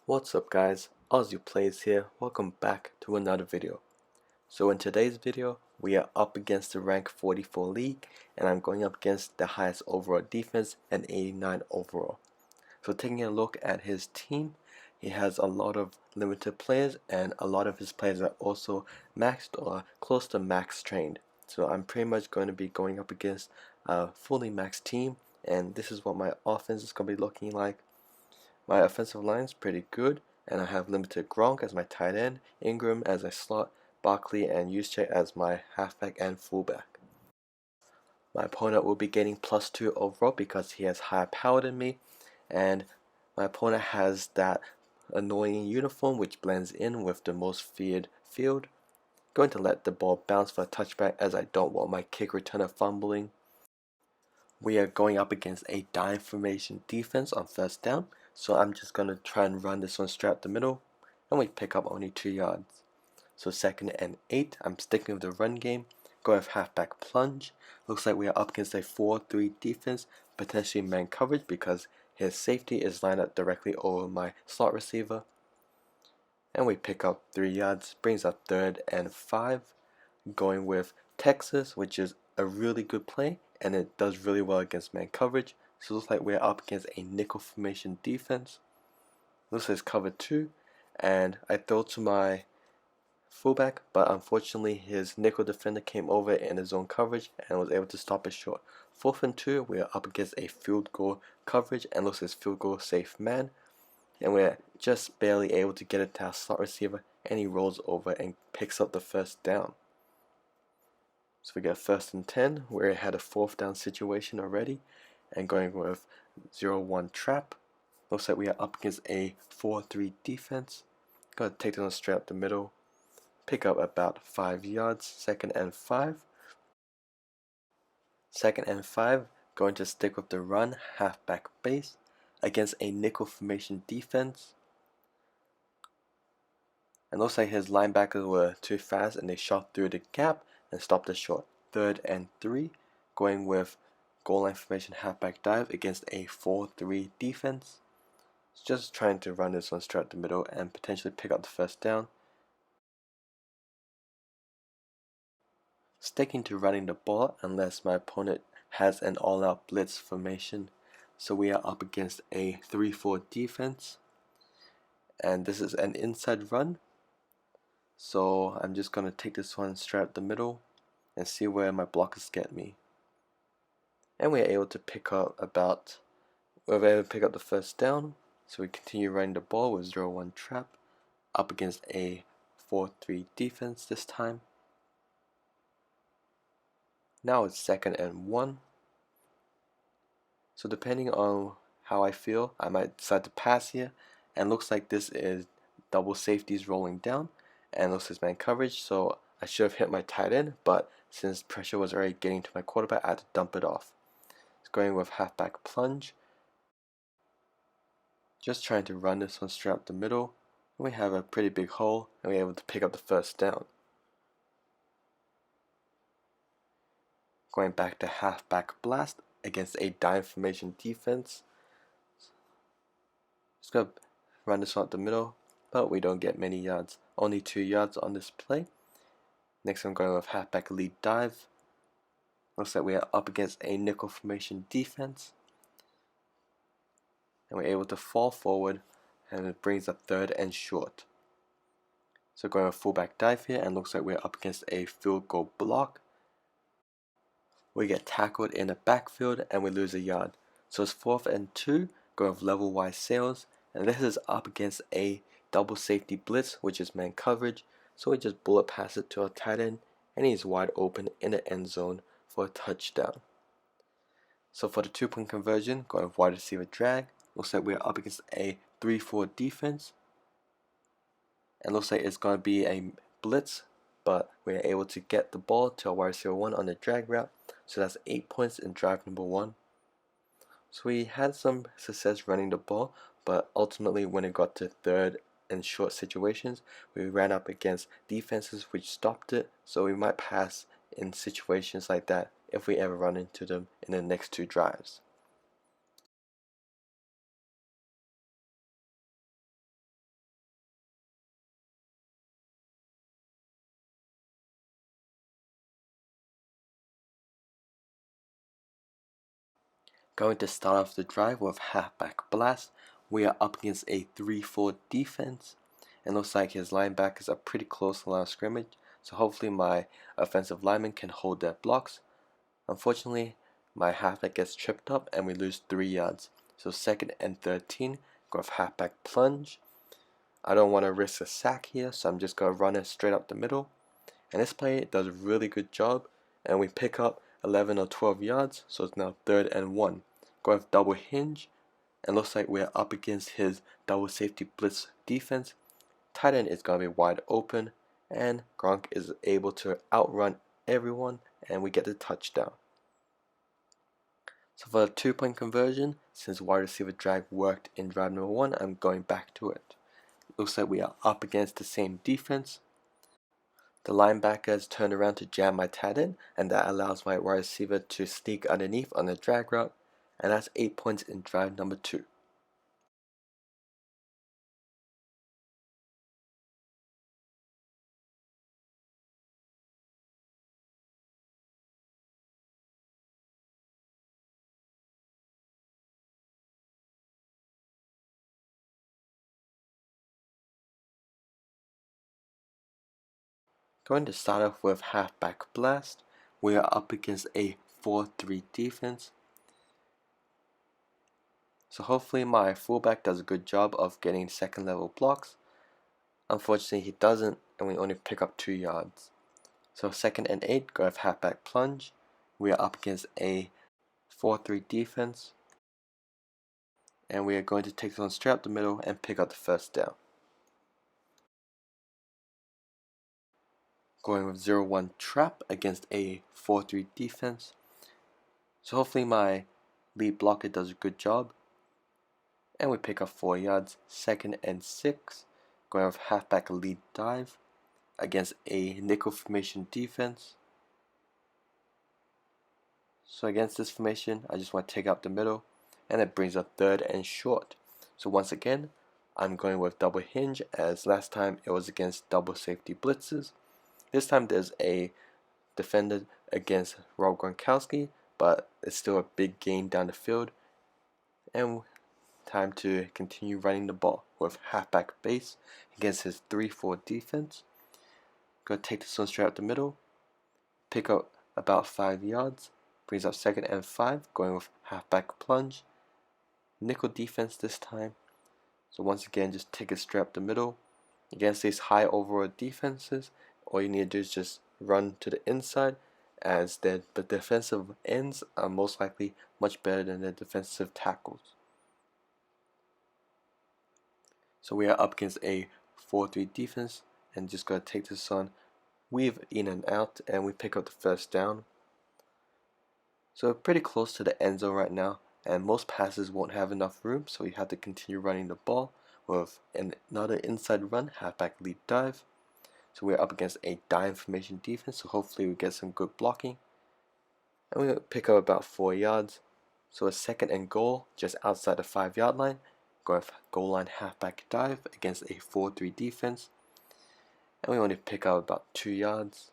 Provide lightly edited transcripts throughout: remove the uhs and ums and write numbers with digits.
What's up guys, AussiePlays here, welcome back to another video. So in today's video, we are up against the rank 44 league and I'm going up against the highest overall defense and 89 overall. So taking a look at his team, he has a lot of limited players and a lot of his players are also maxed or close to max trained. So I'm pretty much going to be going up against a fully maxed team, and this is what my offense is going to be looking like. My offensive line is pretty good, and I have limited Gronk as my tight end, Ingram as a slot, Barkley and Juszczyk as my halfback and fullback. My opponent will be getting +2 overall because he has higher power than me, and my opponent has that annoying uniform which blends in with the most feared field. Going to let the ball bounce for a touchback as I don't want my kick returner fumbling. We are going up against a dime formation defense on first down, so I'm just going to try and run this one straight up the middle, and we pick up only 2 yards. So 2nd and 8, I'm sticking with the run game, going with halfback plunge. Looks like we are up against a 4-3 defense, potentially man coverage because his safety is lined up directly over my slot receiver. And we pick up 3 yards, brings up 3rd and 5, going with Texas, which is a really good play and it does really well against man coverage. So it looks like we're up against a nickel formation defense. Looks like it's cover 2, and I throw to my fullback, but unfortunately his nickel defender came over in his own coverage and was able to stop it short. 4th and 2, we are up against a field goal coverage and looks like it's field goal safe man, and we're just barely able to get it to our slot receiver, and he rolls over and picks up the first down. So we get 1st and 10, where it had a 4th down situation already, and going with 0-1 trap. Looks like we are up against a 4-3 defense. Gonna take them straight up the middle, pick up about 5 yards. 2nd and 5. 2nd and 5, going to stick with the run, halfback base, against a nickel formation defense. And looks like his linebackers were too fast and they shot through the gap and stopped it short. 3rd and 3, going with goal line formation halfback dive against a 4-3 defense. Just trying to run this one straight up the middle and potentially pick up the first down. Sticking to running the ball unless my opponent has an all-out blitz formation. So we are up against a 3-4 defense, and this is an inside run. So I'm just going to take this one straight up the middle and see where my blockers get me. And we're able to pick up the first down. So we continue running the ball with 0-1 trap up against a 4-3 defense this time. Now it's 2nd and 1. So depending on how I feel, I might decide to pass here. And looks like this is double safeties rolling down, and looks like man coverage, so I should have hit my tight end, but since pressure was already getting to my quarterback, I had to dump it off. It's going with halfback plunge. Just trying to run this one straight up the middle. We have a pretty big hole, and we're able to pick up the first down. Going back to halfback blast against a dime formation defense. Just gonna run this one up the middle, but we don't get many yards. Only 2 yards on this play. Next I'm going with halfback lead dive. Looks like we are up against a nickel formation defense. And we're able to fall forward, and it brings up 3rd and short. So going with fullback dive here, and looks like we're up against a field goal block. We get tackled in the backfield and we lose a yard. So it's 4th and 2, going with level wide sails, and this is up against a double safety blitz, which is man coverage. So we just bullet pass it to our tight end, and he's wide open in the end zone for a touchdown. So for the 2-point conversion, going with wide receiver drag, looks like we're up against a 3-4 defense, and looks like it's going to be a blitz, but we're able to get the ball to our wide receiver 1 on the drag route. So that's 8 points in drive number 1. So we had some success running the ball, but ultimately when it got to 3rd and short situations, we ran up against defenses which stopped it. So we might pass in situations like that if we ever run into them in the next 2 drives. Going to start off the drive with halfback blast. We are up against a 3-4 defense, and looks like his linebackers are pretty close to the line of scrimmage, so hopefully my offensive lineman can hold their blocks. Unfortunately, my halfback gets tripped up and we lose 3 yards. So 2nd and 13, go with halfback plunge. I don't want to risk a sack here, so I'm just going to run it straight up the middle. And this play does a really good job, and we pick up 11 or 12 yards, so it's now 3rd and 1. Go with double hinge, and looks like we're up against his double safety blitz defense. Tight end is going to be wide open, and Gronk is able to outrun everyone, and we get the touchdown. So for the 2-point conversion, since wide receiver drag worked in drive number 1, I'm going back to it. Looks like we are up against the same defense. The linebackers turned around to jam my tight end, and that allows my wide receiver to sneak underneath on the drag route, and that's 8 points in drive number 2. Going to start off with halfback blast. We are up against a 4-3 defense. So hopefully my fullback does a good job of getting 2nd level blocks. Unfortunately he doesn't, and we only pick up 2 yards. So 2nd and 8, go with halfback plunge. We are up against a 4-3 defense, and we are going to take this one straight up the middle and pick up the 1st down. Going with 0-1 trap against a 4-3 defense. So hopefully my lead blocker does a good job, and we pick up 4 yards. 2nd and 6, going with halfback lead dive against a nickel formation defense. So against this formation, I just want to take out the middle, and it brings up 3rd and short. So once again, I'm going with double hinge, as last time it was against double safety blitzes. This time there's a defender against Rob Gronkowski, but it's still a big gain down the field, and time to continue running the ball with halfback base against his 3-4 defense. Gonna take this one straight up the middle, pick up about 5 yards, brings up 2nd and 5, going with halfback plunge. Nickel defense this time, so once again just take it straight up the middle. Against these high overall defenses, all you need to do is just run to the inside, as the defensive ends are most likely much better than the defensive tackles. So we are up against a 4-3 defense, and just gotta take this on, weave in and out, and we pick up the 1st down. So we're pretty close to the end zone right now, and most passes won't have enough room, so we have to continue running the ball with another inside run, halfback lead dive. So we're up against a dime formation defense, so hopefully we get some good blocking. And we pick up about 4 yards. So a 2nd and goal, just outside the 5-yard line. Go with goal line halfback dive against a 4-3 defense. And we only pick up about 2 yards.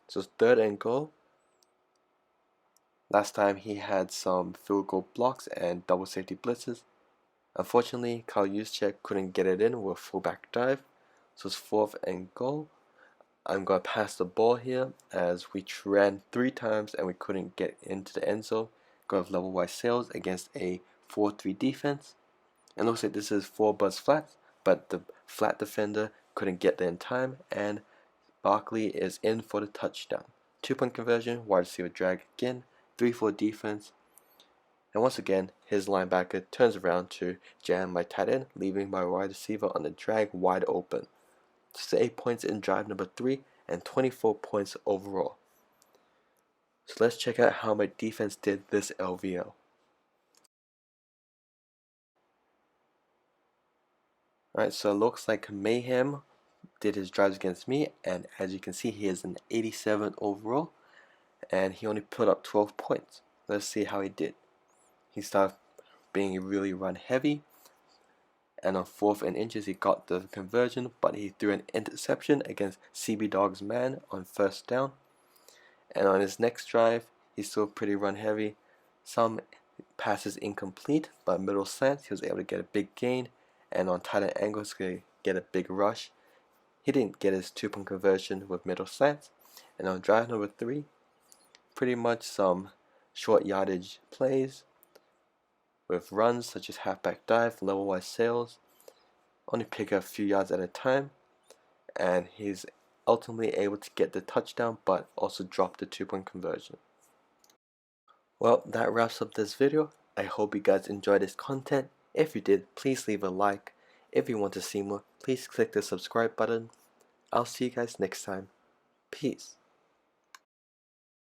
So it's 3rd and goal. Last time he had some field goal blocks and double safety blitzes. Unfortunately, Kyle Juszczyk couldn't get it in with fullback dive. So it's 4th and goal. I'm going to pass the ball here, as we ran 3 times and we couldn't get into the end zone. Go with level wide sails against a 4-3 defense. And looks like this is 4 buzz flats, but the flat defender couldn't get there in time, and Barkley is in for the touchdown. 2-point conversion, wide receiver drag again, 3-4 defense. And once again, his linebacker turns around to jam my tight end, leaving my wide receiver on the drag wide open. Just 8 points in drive number 3 and 24 points overall. So let's check out how my defense did this LvL. Alright, so it looks like Mayhem did his drives against me, and as you can see, he is an 87 overall, and he only put up 12 points. Let's see how he did. He started being really run heavy, and on 4th and inches he got the conversion, but he threw an interception against CB Dog's man on 1st down. And on his next drive, he's still pretty run heavy. Some passes incomplete, but middle slants he was able to get a big gain, and on tight end angles he could get a big rush. He didn't get his 2-point conversion with middle slants. And on drive number 3, pretty much some short yardage plays with runs such as halfback dive, level wide sails, only pick up a few yards at a time, and he's ultimately able to get the touchdown but also drop the 2-point conversion. Well, that wraps up this video. I hope you guys enjoyed this content. If you did, please leave a like. If you want to see more, please click the subscribe button. I'll see you guys next time. Peace.